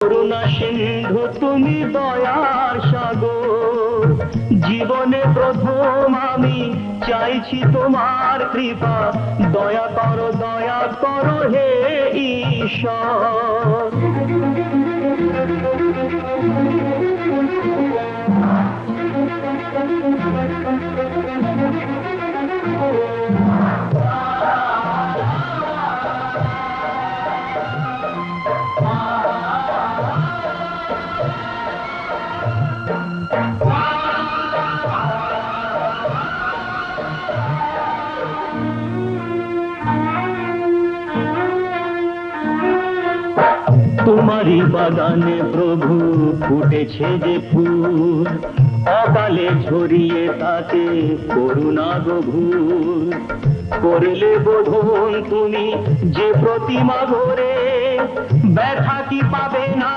করুণা সিন্ধু তুমি দয়ার সাগর, জীবনে প্রথম আমি চাইছি তোমার কৃপা, দয়া করো হে ঈশ্বর। তোমারই বাগানে প্রভু ফুটেছে যে ফুল, অকালে ঝরিয়ে তাকে করুণা গভীর। করলে বোধন তুমি যে প্রতিমা গড়ে, ব্যথা কি পাবে না